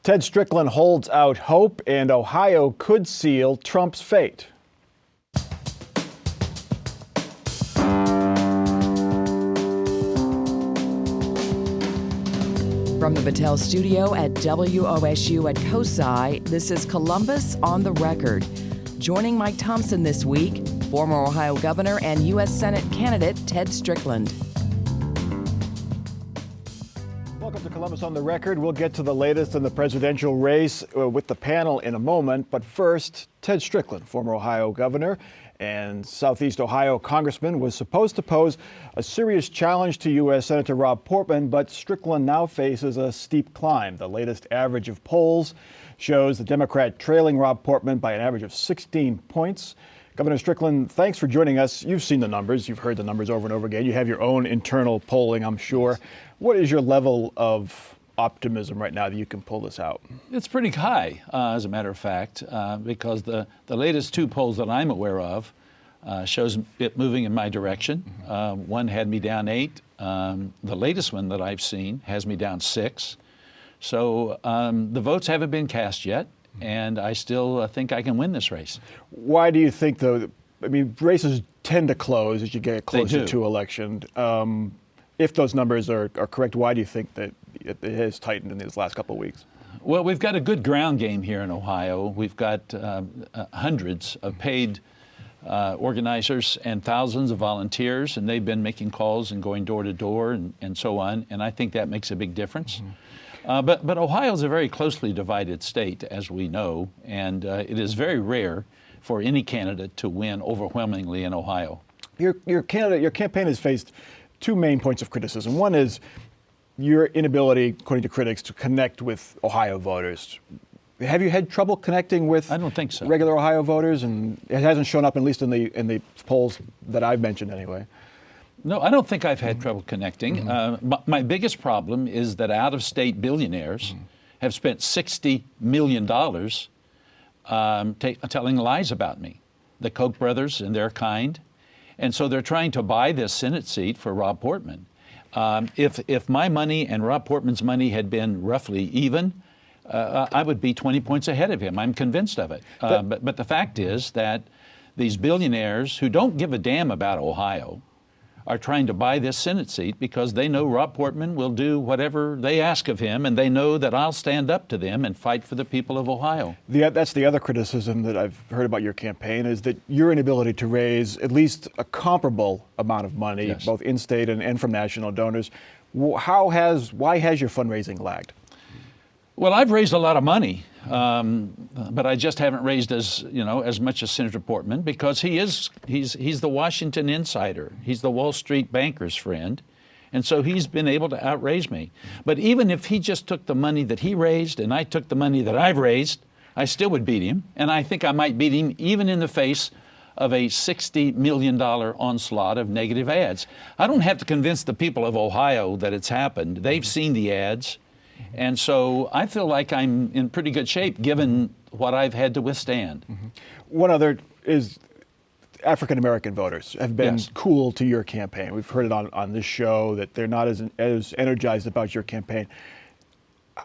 Ted Strickland holds out hope, and Ohio could seal Trump's fate. From the Battelle studio at WOSU at COSI, this is Columbus on the Record. Joining Mike Thompson this week, former Ohio governor and U.S. Senate candidate Ted Strickland. Welcome to Columbus on the Record. We'll get to the latest in the presidential race with the panel in a moment. But first, Ted Strickland, former Ohio governor and Southeast Ohio congressman, was supposed to pose a serious challenge to U.S. Senator Rob Portman, but Strickland now faces a steep climb. The latest average of polls shows the Democrat trailing Rob Portman by an average of 16 points. Governor Strickland, thanks for joining us. You've seen the numbers. You've heard the numbers over and over again. You have your own internal polling, I'm sure. What is your level of optimism right now that you can pull this out? It's pretty high, as a matter of fact, because the latest two polls that I'm aware of shows it moving in my direction. One had me down 8. The latest one that I've seen has me down 6. So the votes haven't been cast yet, and I still think I can win this race. Why do you think, though? I mean, races tend to close as you get closer to election. If those numbers are correct, why do you think that it has tightened in these last couple of weeks? Well, we've got a good ground game here in Ohio. We've got hundreds of paid organizers and thousands of volunteers, and they've been making calls and going door to door and so on, and I think that makes a big difference. But Ohio is a very closely divided state, as we know, and it is very rare for any candidate to win overwhelmingly in Ohio. Your campaign has faced two main points of criticism. One is your inability, according to critics, to connect with Ohio voters. Have you had trouble connecting with I don't think so. regular Ohio voters? And it hasn't shown up, at least in the polls that I've mentioned anyway. No, I don't think I've had trouble connecting. My biggest problem is that out-of-state billionaires have spent $60 million telling lies about me, the Koch brothers and their kind. And so they're trying to buy this Senate seat for Rob Portman. If my money and Rob Portman's money had been roughly even, I would be 20 points ahead of him. I'm convinced of it. But the fact is that these billionaires who don't give a damn about Ohio are trying to buy this Senate seat because they know Rob Portman will do whatever they ask of him, and they know that I'll stand up to them and fight for the people of Ohio. That's the other criticism that I've heard about your campaign, is that your inability to raise at least a comparable amount of money, Yes. both in-state and from national donors. Why has your fundraising lagged? Well, I've raised a lot of money, but I just haven't raised as much as Senator Portman, because he's the Washington insider. He's the Wall Street banker's friend, and so he's been able to outraise me. But even if he just took the money that he raised and I took the money that I've raised, I still would beat him, and I think I might beat him even in the face of a $60 million onslaught of negative ads. I don't have to convince the people of Ohio that it's happened. They've seen the ads. And so I feel like I'm in pretty good shape given what I've had to withstand. One other is African-American voters have been Yes. cool to your campaign. We've heard it on this show that they're not as energized about your campaign.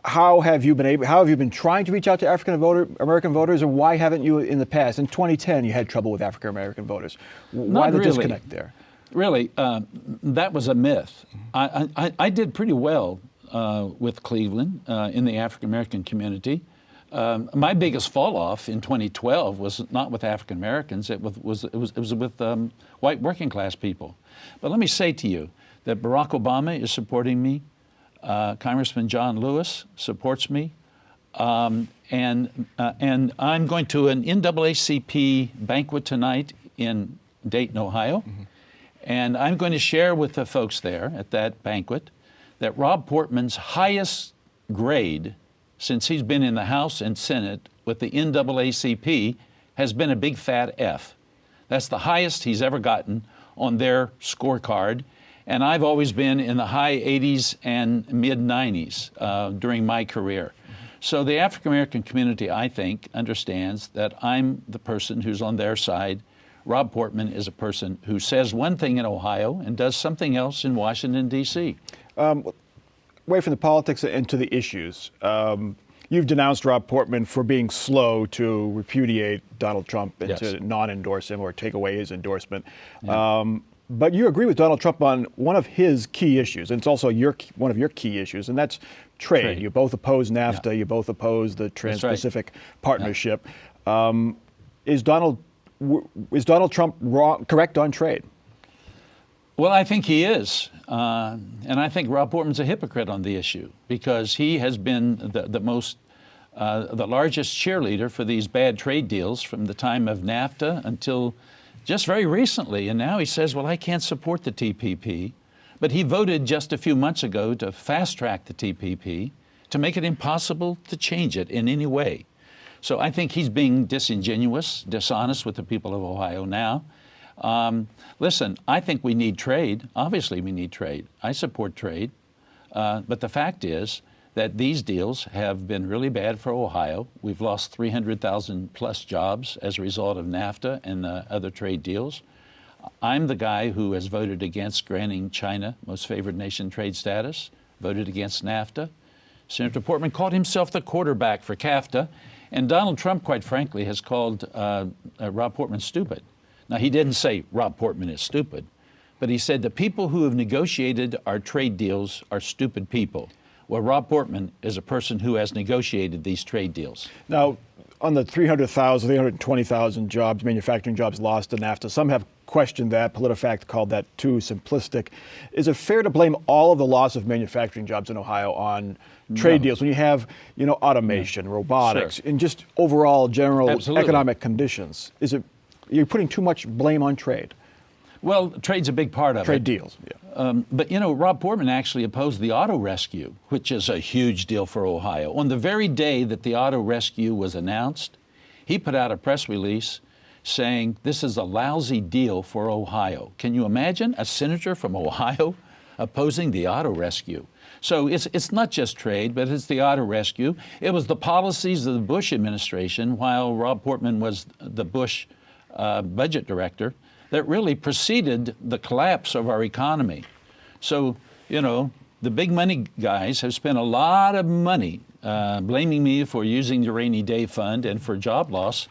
How have you been trying to reach out to African-American voters, or why haven't you in the past? In 2010, you had trouble with African-American voters. Why the disconnect there? Really, that was a myth. I did pretty well with Cleveland in the African-American community. My biggest fall off in 2012 was not with African Americans. It was with white working class people. But let me say to you that Barack Obama is supporting me. Congressman John Lewis supports me, and I'm going to an NAACP banquet tonight in Dayton, Ohio, and I'm going to share with the folks there at that banquet that Rob Portman's highest grade since he's been in the House and Senate with the NAACP has been a big fat F. That's the highest he's ever gotten on their scorecard. And I've always been in the high 80s and mid 90s during my career. So the African American community, I think, understands that I'm the person who's on their side. Rob Portman is a person who says one thing in Ohio and does something else in Washington, D.C. Away from the politics and to the issues. You've denounced Rob Portman for being slow to repudiate Donald Trump and Yes. to non-endorse him or take away his endorsement. But you agree with Donald Trump on one of his key issues, and it's also one of your key issues, and that's trade. You both oppose NAFTA. You both oppose the Trans-Pacific Partnership. Is Donald Trump correct on trade? Well, I think he is. And I think Rob Portman's a hypocrite on the issue because he has been the largest cheerleader for these bad trade deals from the time of NAFTA until just very recently. And now he says, well, I can't support the TPP. But he voted just a few months ago to fast track the TPP to make it impossible to change it in any way. So I think he's being disingenuous, dishonest with the people of Ohio now. Listen, I think we need trade. Obviously, we need trade. I support trade. But the fact is that these deals have been really bad for Ohio. We've lost 300,000 plus jobs as a result of NAFTA and other trade deals. I'm the guy who has voted against granting China most favored nation trade status, voted against NAFTA. Senator Portman called himself the quarterback for CAFTA, and Donald Trump, quite frankly, has called Rob Portman stupid. Now, he didn't say Rob Portman is stupid, but he said the people who have negotiated our trade deals are stupid people. Well, Rob Portman is a person who has negotiated these trade deals. Now, on the 300,000, 320,000 jobs, manufacturing jobs lost to NAFTA, some have questioned that. PolitiFact called that too simplistic. Is it fair to blame all of the loss of manufacturing jobs in Ohio on trade deals when you have, automation, robotics, and just overall general economic conditions? You're putting too much blame on trade? Well, trade's a big part of it. Trade deals, yeah. But Rob Portman actually opposed the auto rescue, which is a huge deal for Ohio. On the very day that the auto rescue was announced, he put out a press release saying this is a lousy deal for Ohio. Can you imagine a senator from Ohio opposing the auto rescue? So it's not just trade, but it's the auto rescue. It was the policies of the Bush administration while Rob Portman was the Bush budget director that really preceded the collapse of our economy. So, the big money guys have spent a lot of money blaming me for using the rainy day fund and for job loss.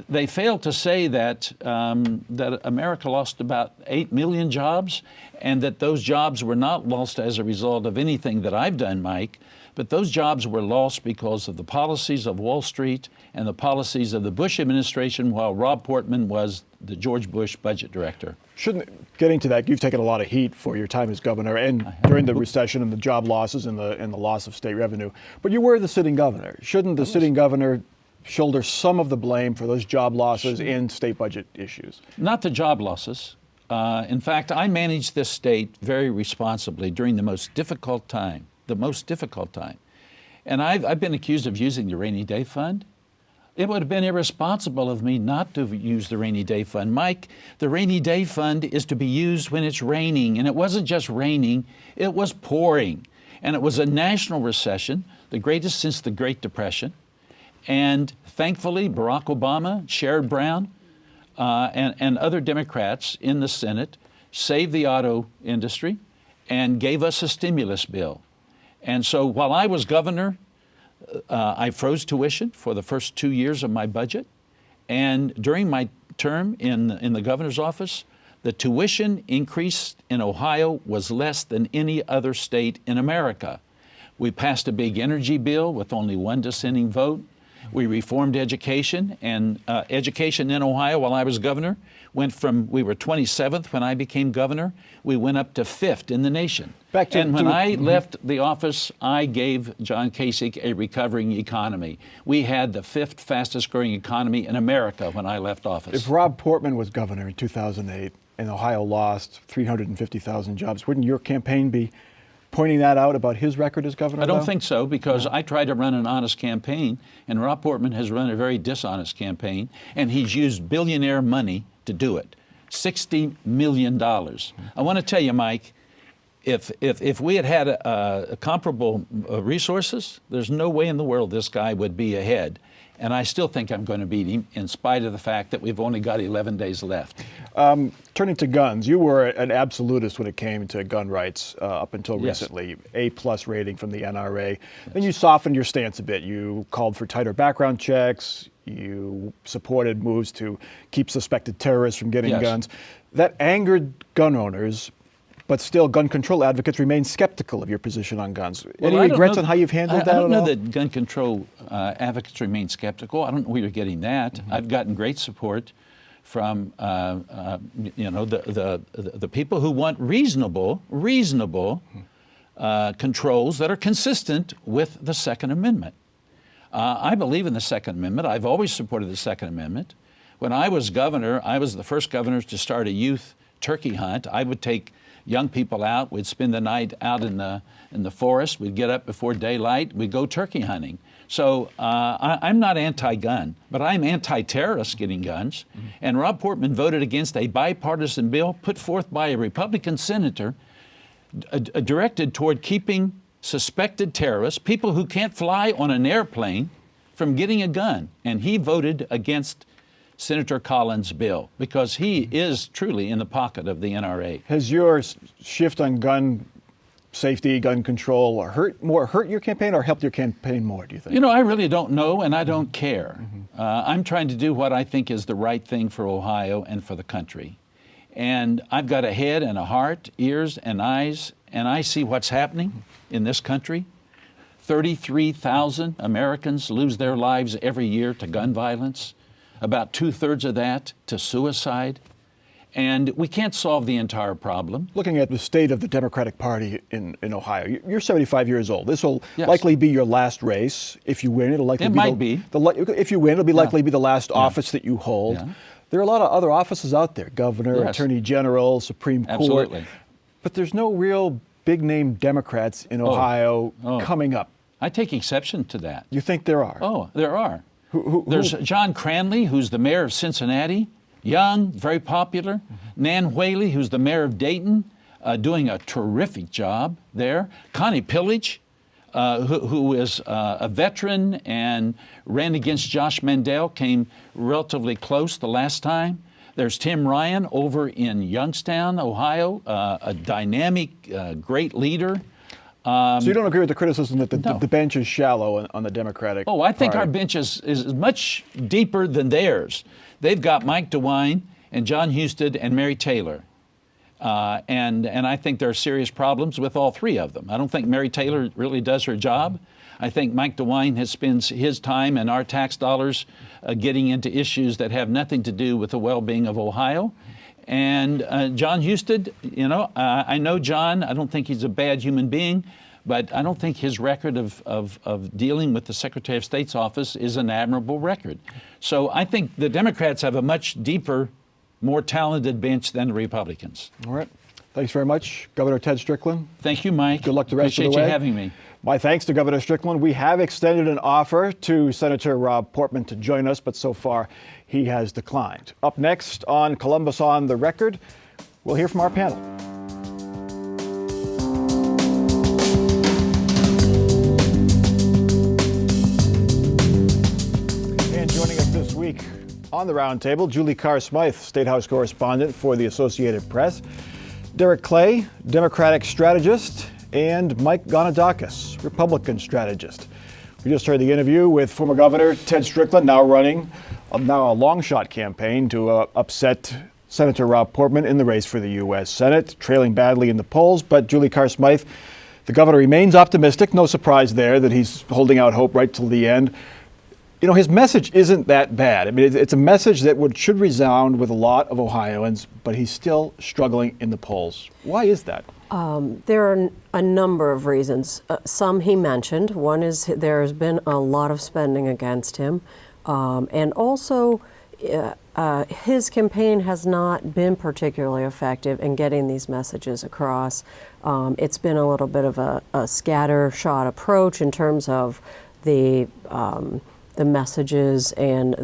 They failed to say that America lost about 8 million jobs and that those jobs were not lost as a result of anything that I've done, Mike, but those jobs were lost because of the policies of Wall Street and the policies of the Bush administration while Rob Portman was the George Bush budget director. Getting to that, you've taken a lot of heat for your time as governor and during the recession and the job losses and the loss of state revenue. But you were the sitting governor. Shouldn't the sitting governor shoulder some of the blame for those job losses and state budget issues? Not the job losses. In fact, I managed this state very responsibly during the most difficult time. And I've been accused of using the rainy day fund. It would have been irresponsible of me not to use the rainy day fund. Mike, the rainy day fund is to be used when it's raining. And it wasn't just raining, it was pouring. And it was a national recession, the greatest since the Great Depression. And thankfully, Barack Obama, Sherrod Brown, and other Democrats in the Senate saved the auto industry and gave us a stimulus bill. And so while I was governor, I froze tuition for the first 2 years of my budget. And during my term in the governor's office, the tuition increase in Ohio was less than any other state in America. We passed a big energy bill with only one dissenting vote. We reformed education, and education in Ohio while I was governor went from, we were 27th when I became governor, we went up to 5th in the nation. And when I left the office, I gave John Kasich a recovering economy. We had the 5th fastest growing economy in America when I left office. If Rob Portman was governor in 2008 and Ohio lost 350,000 jobs, wouldn't your campaign be pointing that out about his record as governor? I don't think so, because I tried to run an honest campaign, and Rob Portman has run a very dishonest campaign, and he's used billionaire money to do it. $60 million. I want to tell you, Mike, if we had comparable resources, there's no way in the world this guy would be ahead. And I still think I'm going to beat him, in spite of the fact that we've only got 11 days left. Turning to guns, you were an absolutist when it came to gun rights up until Yes. recently. A+ rating from the NRA. Then you softened your stance a bit. You called for tighter background checks. You supported moves to keep suspected terrorists from getting Yes. guns. That angered gun owners, but still gun control advocates remain skeptical of your position on guns. Any Well, I don't regrets know- on how you've handled I that don't at know all? that gun control advocates remain skeptical. I don't know where you're getting that. Mm-hmm. I've gotten great support from the people who want reasonable controls that are consistent with the Second Amendment. I believe in the Second Amendment. I've always supported the Second Amendment. When I was governor, I was the first governor to start a youth turkey hunt. I would take young people out. We'd spend the night out in the forest. We'd get up before daylight. We'd go turkey hunting. So I'm not anti-gun, but I'm anti-terrorist getting guns. Mm-hmm. And Rob Portman voted against a bipartisan bill put forth by a Republican senator directed toward keeping suspected terrorists, people who can't fly on an airplane, from getting a gun. And he voted against Senator Collins' bill because he is truly in the pocket of the NRA. Has your shift on gun safety, gun control hurt your campaign or helped your campaign more, do you think? You know, I really don't know, and I don't care. I'm trying to do what I think is the right thing for Ohio and for the country. And I've got a head and a heart, ears and eyes, and I see what's happening in this country. 33,000 Americans lose their lives every year to gun violence, about 2/3 of that to suicide. And we can't solve the entire problem. Looking at the state of the Democratic Party in Ohio, you're 75 years old. This will Yes. likely be your last race. If you win, it'll likely It be might be. If you win, it'll be likely be the last office that you hold. Yeah. There are a lot of other offices out there: governor, Yes. attorney general, Supreme Court. Absolutely. But there's no real big-name Democrats in Ohio coming up. I take exception to that. You think there are? Oh, there are. Who- There's John Cranley, who's the mayor of Cincinnati, young, very popular. Nan Whaley, who's the mayor of Dayton, doing a terrific job there. Connie Pillage, who is a veteran and ran against Josh Mandel, came relatively close the last time. There's Tim Ryan over in Youngstown, Ohio, a dynamic, great leader. So you don't agree with the criticism that No. the bench is shallow on the Democratic Oh, I think Party? our bench is much deeper than theirs. They've got Mike DeWine and John Husted and Mary Taylor. And I think there are serious problems with all three of them. I don't think Mary Taylor really does her job. I think Mike DeWine spends his time and our tax dollars getting into issues that have nothing to do with the well-being of Ohio. And John Husted, I know John. I don't think he's a bad human being, but I don't think his record of dealing with the Secretary of State's office is an admirable record. So I think the Democrats have a much deeper, more talented bench than the Republicans. All right. Thanks very much, Governor Ted Strickland. Thank you, Mike. Good luck the rest Appreciate of the way. you having me. My thanks to Governor Strickland. We have extended an offer to Senator Rob Portman to join us, but so far he has declined. Up next on Columbus on the Record, we'll hear from our panel. And joining us this week on the roundtable, Julie Carr-Smythe, State House correspondent for the Associated Press, Derek Clay, Democratic strategist, and Mike Gonadakis, Republican strategist. We just heard the interview with former Governor Ted Strickland, now running a long shot campaign to upset Senator Rob Portman in the race for the U.S. Senate, trailing badly in the polls. But Julie Carr-Smythe, the governor remains optimistic. No surprise there that he's holding out hope right till the end. You know, his message isn't that bad. I mean, it's a message that should resound with a lot of Ohioans, but he's still struggling in the polls. Why is that? There are a number of reasons. Some he mentioned. One is there has been a lot of spending against him. And also, his campaign has not been particularly effective in getting these messages across. It's been a little bit of a scattershot approach in terms of the messages and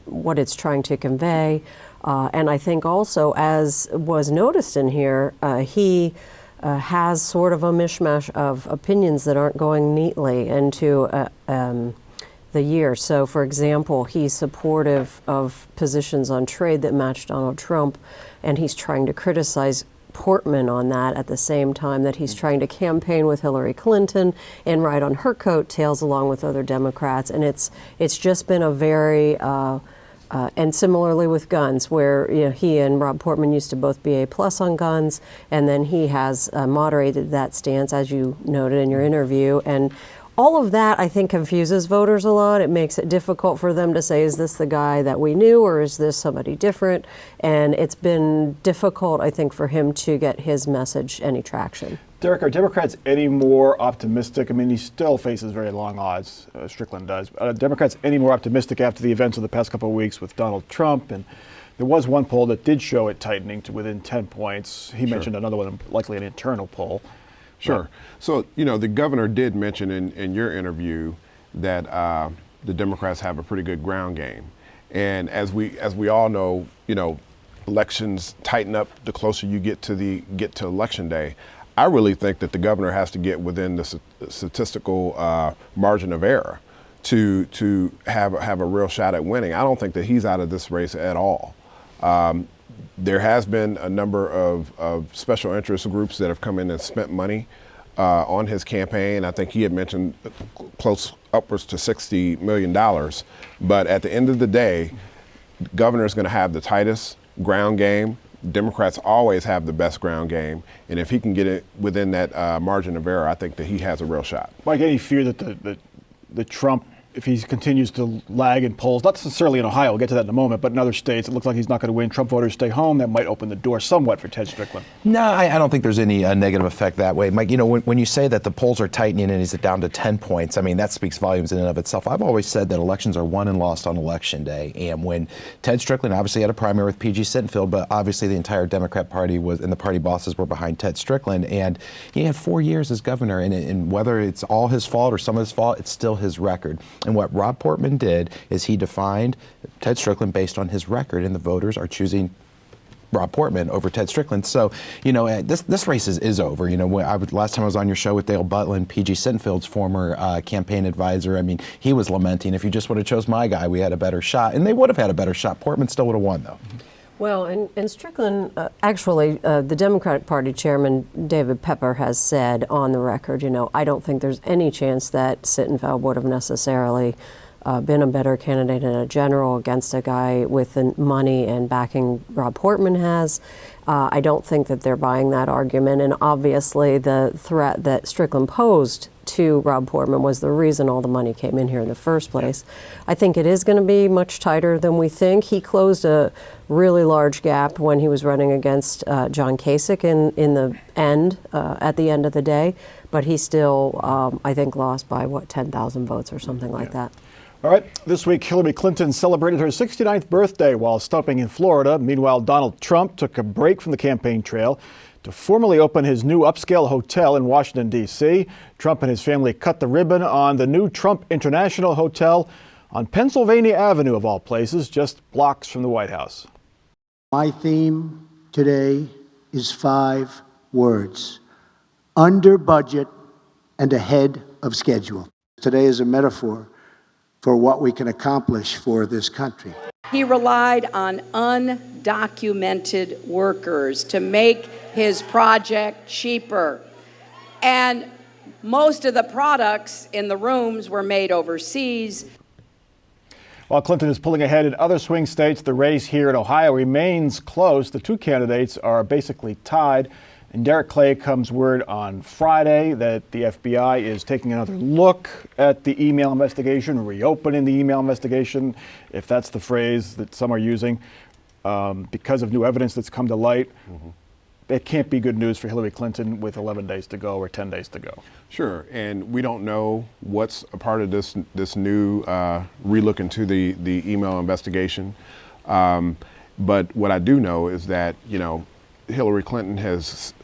what it's trying to convey. And I think also, as was noticed in here, he has sort of a mishmash of opinions that aren't going neatly into the year. So, for example, he's supportive of positions on trade that match Donald Trump, and he's trying to criticize Portman on that at the same time that he's trying to campaign with Hillary Clinton and ride on her coattails along with other Democrats. And it's just been a very and similarly with guns, where he and Rob Portman used to both be A+ on guns, and then he has moderated that stance, as you noted in your interview. And all of that, I think, confuses voters a lot. It makes it difficult for them to say, is this the guy that we knew, or is this somebody different? And it's been difficult, I think, for him to get his message any traction. Derek, are Democrats any more optimistic? I mean, he still faces very long odds, Strickland does. Are Democrats any more optimistic after the events of the past couple of weeks with Donald Trump? And there was one poll that did show it tightening to within 10 points. He mentioned another one, likely an internal poll. Sure. So, the governor did mention in your interview that the Democrats have a pretty good ground game. And as we all know, elections tighten up the closer you get to election day. I really think that the governor has to get within the statistical margin of error to have a real shot at winning. I don't think that he's out of this race at all. There has been a number of special interest groups that have come in and spent money on his campaign. I think he had mentioned close upwards to $60 million. But at the end of the day, the governor is going to have the tightest ground game. Democrats always have the best ground game. And if he can get it within that margin of error, I think that he has a real shot. Mike, any fear that the Trump, if he continues to lag in polls, not necessarily in Ohio, we'll get to that in a moment, but in other states, it looks like he's not going to win. Trump voters stay home. That might open the door somewhat for Ted Strickland. No, I don't think there's any negative effect that way. Mike, when you say that the polls are tightening and he's down to 10 points, I mean, that speaks volumes in and of itself. I've always said that elections are won and lost on election day. And when Ted Strickland obviously had a primary with P.G. Sittenfeld, but obviously the entire Democrat Party and the party bosses were behind Ted Strickland. And he had 4 years as governor. And whether it's all his fault or some of his fault, it's still his record. And what Rob Portman did is he defined Ted Strickland based on his record, and the voters are choosing Rob Portman over Ted Strickland. So, this race is over. Last time I was on your show with Dale Butlin, P.G. Sittenfeld's former campaign advisor, I mean, he was lamenting, if you just would have chose my guy, we had a better shot. And they would have had a better shot. Portman still would have won, though. Well, and Strickland, the Democratic Party chairman, David Pepper, has said on the record, I don't think there's any chance that Sittenfeld would have necessarily been a better candidate in a general against a guy with the money and backing Rob Portman has. I don't think that they're buying that argument. And obviously the threat that Strickland posed to Rob Portman was the reason all the money came in here in the first place. I think it is going to be much tighter than we think. He closed a really large gap when he was running against John Kasich in the end, at the end of the day. But he still, I think, lost by, 10,000 votes or something like that. All right, this week Hillary Clinton celebrated her 69th birthday while stomping in Florida. Meanwhile, Donald Trump took a break from the campaign trail to formally open his new upscale hotel in Washington, D.C. Trump and his family cut the ribbon on the new Trump International Hotel on Pennsylvania Avenue, of all places, just blocks from the White House. My theme today is 5 words: under budget and ahead of schedule. Today is a metaphor for what we can accomplish for this country. He relied on undocumented workers to make his project cheaper. And most of the products in the rooms were made overseas. While Clinton is pulling ahead in other swing states, the race here in Ohio remains close. The two candidates are basically tied. And Derek Clay comes word on Friday that the FBI is taking another look at the email investigation, reopening the email investigation, if that's the phrase that some are using, because of new evidence that's come to light. It can't be good news for Hillary Clinton with 11 days to go or 10 days to go. Sure, and we don't know what's a part of this new relook into the email investigation. But what I do know is that, Hillary Clinton has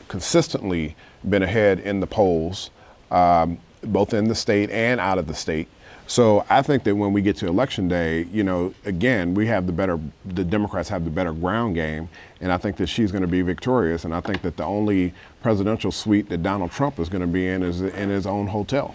consistently been ahead in the polls, both in the state and out of the state. So I think that when we get to election day, again, the Democrats have the better ground game, and I think that she's going to be victorious. And I think that the only presidential suite that Donald Trump is going to be in is in his own hotel.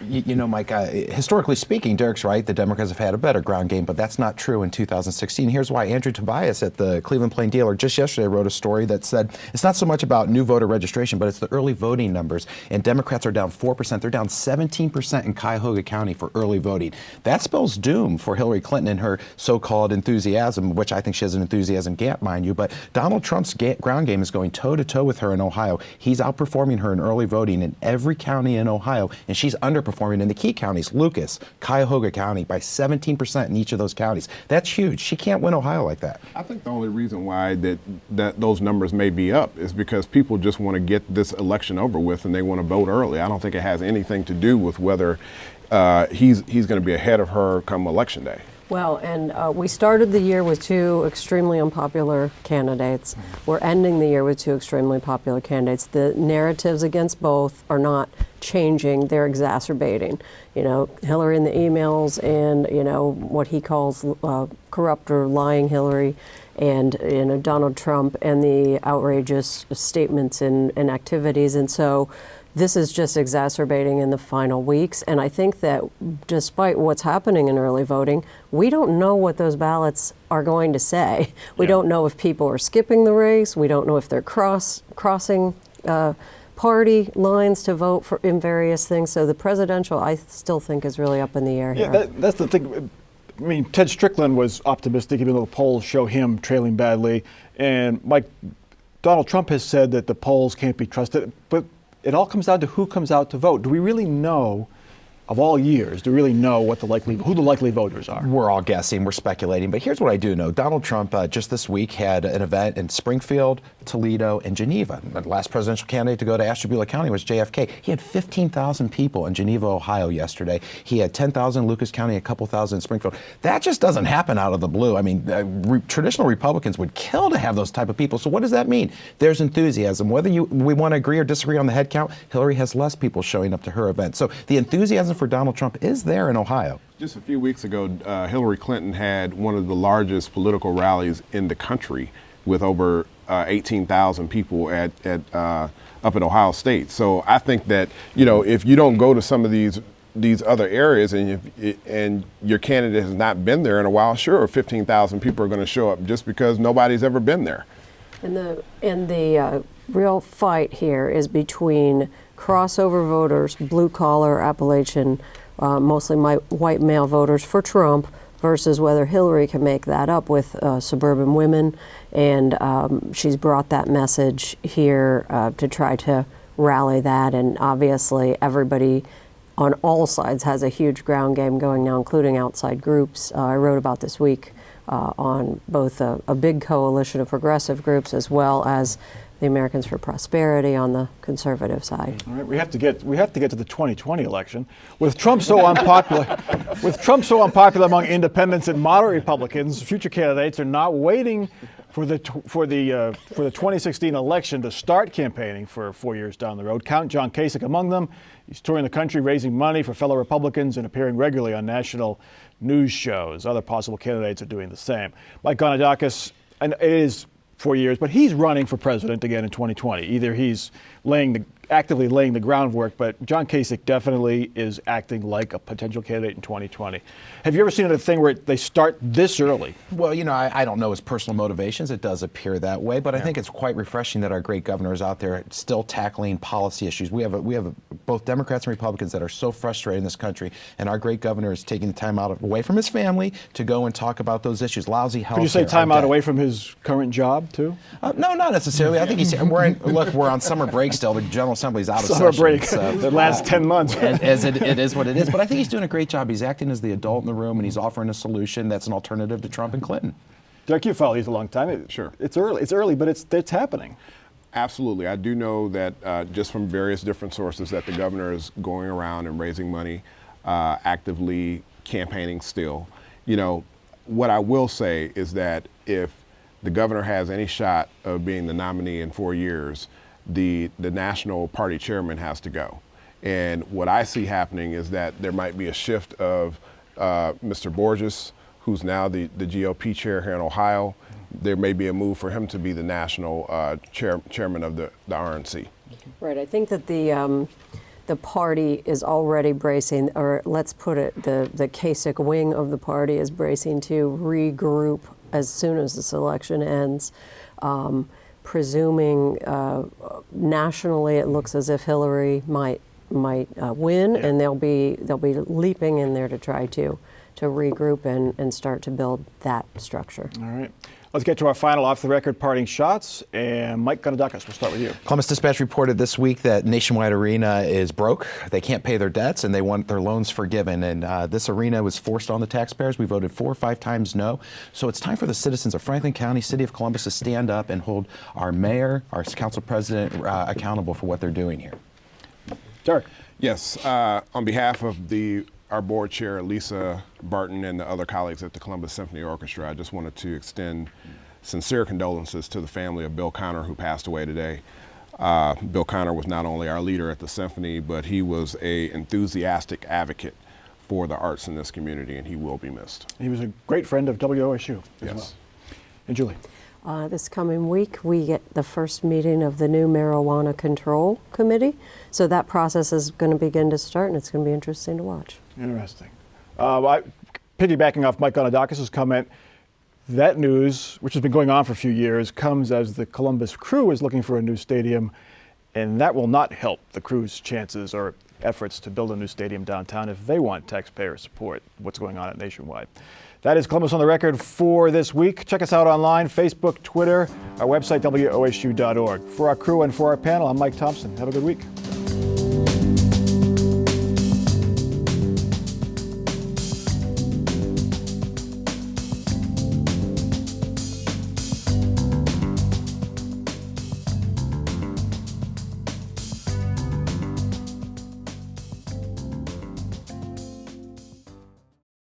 You know, Mike, historically speaking, Derek's right. The Democrats have had a better ground game, but that's not true in 2016. Here's why. Andrew Tobias at the Cleveland Plain Dealer just yesterday wrote a story that said it's not so much about new voter registration, but it's the early voting numbers. And Democrats are down 4%. They're down 17% in Cuyahoga County for early voting. That spells doom for Hillary Clinton and her so-called enthusiasm, which I think she has an enthusiasm gap, mind you. But Donald Trump's ground game is going toe-to-toe with her in Ohio. He's outperforming her in early voting in every county in Ohio, and she's underperforming in the key counties, Lucas, Cuyahoga County, by 17% in each of those counties. That's huge. She can't win Ohio like that. I think the only reason why that those numbers may be up is because people just want to get this election over with and they want to vote early. I don't think it has anything to do with whether he's going to be ahead of her come election day. Well, and we started the year with two extremely unpopular candidates. We're ending the year with two extremely popular candidates. The narratives against both are not changing, they're exacerbating. You know, Hillary in the emails and, you know, what he calls corrupt or lying Hillary, and, you know, Donald Trump and the outrageous statements and activities. And so this is just exacerbating in the final weeks. And I think that despite what's happening in early voting, we don't know what those ballots are going to say. We don't know if people are skipping the race. We don't know if they're crossing party lines to vote for in various things. So the presidential, I still think, is really up in the air here. Yeah, that's the thing. I mean, Ted Strickland was optimistic, even though the polls show him trailing badly. And Donald Trump has said that the polls can't be trusted. But it all comes down to who comes out to vote. Do we really know, of all years, do we really know who the likely voters are? We're all guessing, we're speculating, but here's what I do know. Donald Trump just this week had an event in Springfield, Toledo, and Geneva. The last presidential candidate to go to Ashtabula County was JFK. He had 15,000 people in Geneva, Ohio yesterday. He had 10,000 in Lucas County, a couple thousand in Springfield. That just doesn't happen out of the blue. I mean, traditional Republicans would kill to have those type of people. So what does that mean? There's enthusiasm. Whether we want to agree or disagree on the head count, Hillary has less people showing up to her event. So the enthusiasm for Donald Trump is there in Ohio. Just a few weeks ago, Hillary Clinton had one of the largest political rallies in the country with over 18,000 people up at Ohio State. So I think that, you know, if you don't go to some of these other areas and your candidate has not been there in a while, sure, 15,000 people are going to show up just because nobody's ever been there. And the real fight here is between crossover voters, blue-collar Appalachian, mostly white male voters for Trump, versus whether Hillary can make that up with suburban women. And she's brought that message here to try to rally that. And obviously everybody on all sides has a huge ground game going now, including outside groups. I wrote about this week on both a big coalition of progressive groups as well as the Americans for Prosperity on the conservative side. All right, we have to get to the 2020 election. With Trump so unpopular, among independents and moderate Republicans, future candidates are not waiting for the 2016 election to start campaigning for 4 years down the road. Count John Kasich among them. He's touring the country raising money for fellow Republicans and appearing regularly on national news shows. Other possible candidates are doing the same. Mike Gonidakis, and it is 4 years, but he's running for president again in 2020. Either he's actively laying the groundwork, but John Kasich definitely is acting like a potential candidate in 2020. Have you ever seen a thing where they start this early? Well, you know, I don't know his personal motivations. It does appear that way, but I think it's quite refreshing that our great governor is out there still tackling policy issues. We have both Democrats and Republicans that are so frustrated in this country, and our great governor is taking the time out away from his family to go and talk about those issues. Lousy health. Could you say time out away from his current job too? No, not necessarily. I think we're on summer break still. The General Assembly's out of summer session. break. So, the last 10 months. As it is what it is. But I think he's doing a great job. He's acting as the adult in the room, and he's offering a solution that's an alternative to Trump and Clinton. Derek, you follow these a long time. Sure. It's early, but it's happening. Absolutely. I do know that just from various different sources that the governor is going around and raising money, actively campaigning still. You know, what I will say is that if the governor has any shot of being the nominee in 4 years, the national party chairman has to go. And what I see happening is that there might be a shift of Mr. Borges who's now the GOP chair here in Ohio, there may be a move for him to be the national chairman of the RNC. Right. I think that the party is already bracing, or let's put it, the Kasich wing of the party is bracing to regroup as soon as this election ends. Presuming nationally, it looks as if Hillary might win, and they'll be leaping in there to try to regroup and start to build that structure. All right. Let's get to our final off-the-record parting shots. And Mike Gonidakis, we'll start with you. Columbus Dispatch reported this week that Nationwide Arena is broke. They can't pay their debts, and they want their loans forgiven. And this arena was forced on the taxpayers. We voted 4 or 5 times no. So it's time for the citizens of Franklin County, City of Columbus, to stand up and hold our mayor, our council president accountable for what they're doing here. Derek. Yes, on behalf of our board chair, Lisa Barton, and the other colleagues at the Columbus Symphony Orchestra, I just wanted to extend sincere condolences to the family of Bill Connor, who passed away today. Bill Connor was not only our leader at the symphony, but he was an enthusiastic advocate for the arts in this community, and he will be missed. He was a great friend of WOSU as Yes. well. And Julie. This coming week, we get the first meeting of the new Marijuana Control Committee. So that process is going to begin to start, and it's going to be interesting to watch. Interesting. Piggybacking off Mike Gonidakis' comment, that news, which has been going on for a few years, comes as the Columbus Crew is looking for a new stadium, and that will not help the Crew's chances or efforts to build a new stadium downtown if they want taxpayer support. What's going on at Nationwide? That is Columbus on the Record for this week. Check us out online, Facebook, Twitter, our website, WOSU.org. For our crew and for our panel, I'm Mike Thompson. Have a good week.